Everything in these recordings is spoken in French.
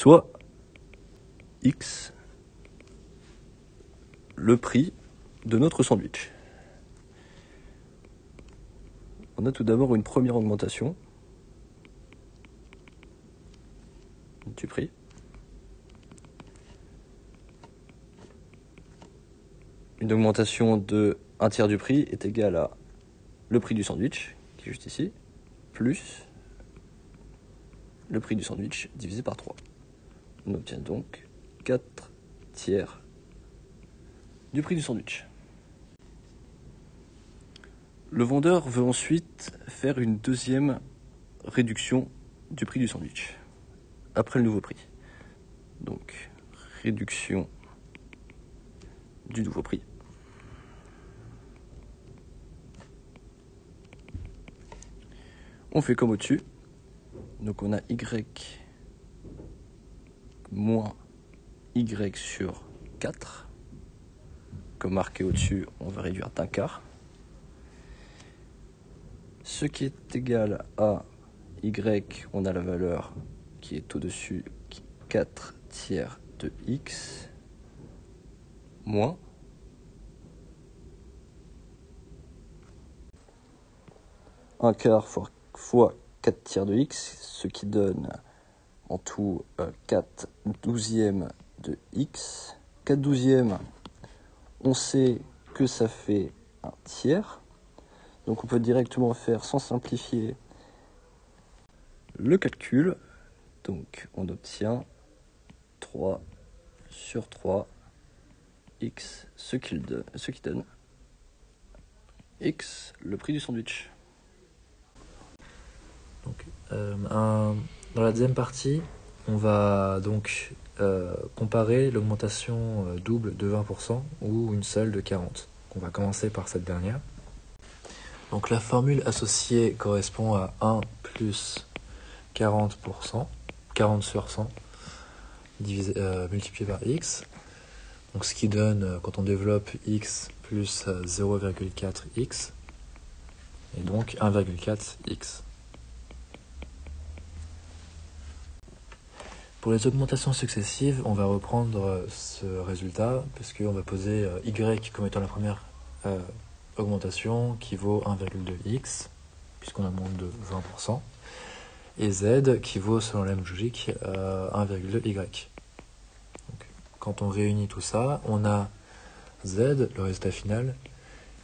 soit X, le prix de notre sandwich. On a tout d'abord une première augmentation du prix. Une augmentation de 1/3 du prix est égale à le prix du sandwich, qui est juste ici, plus le prix du sandwich divisé par 3. On obtient donc 4/3 du prix du sandwich. Le vendeur veut ensuite faire une deuxième réduction du prix du sandwich, après le nouveau prix. Donc, réduction du nouveau prix. On fait comme au-dessus. Donc on a Y moins Y sur 4. Comme marqué au-dessus, on va réduire d'un quart. Ce qui est égal à Y, on a la valeur qui est au-dessus, 4/3 de X, moins un quart fois 4/3 de X, ce qui donne en tout 4/12 de X. 4/12, on sait que ça fait 1/3. Donc on peut directement faire, sans simplifier, le calcul. Donc on obtient 3 sur 3 X, ce qui donne X, le prix du sandwich. Donc, dans la deuxième partie, on va donc comparer l'augmentation double de 20% ou une seule de 40%. Donc, on va commencer par cette dernière. Donc la formule associée correspond à 1 plus 40%, 40 sur 100, multiplié par x. Donc ce qui donne, quand on développe x plus 0,4x, et donc 1,4x. Pour les augmentations successives, on va reprendre ce résultat, parce qu'on va poser y comme étant la première augmentation, qui vaut 1,2x, puisqu'on augmente de 20%, et z qui vaut, selon la même logique, 1,2y. Donc, quand on réunit tout ça, on a z, le résultat final,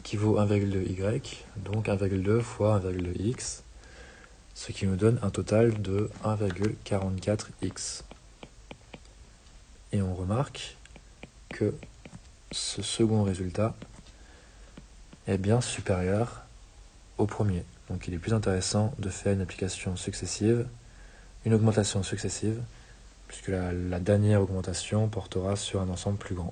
qui vaut 1,2y, donc 1,2 fois 1,2x, ce qui nous donne un total de 1,44x. Et on remarque que ce second résultat est bien supérieur au premier. Donc il est plus intéressant de faire une application successive, une augmentation successive, puisque la dernière augmentation portera sur un ensemble plus grand.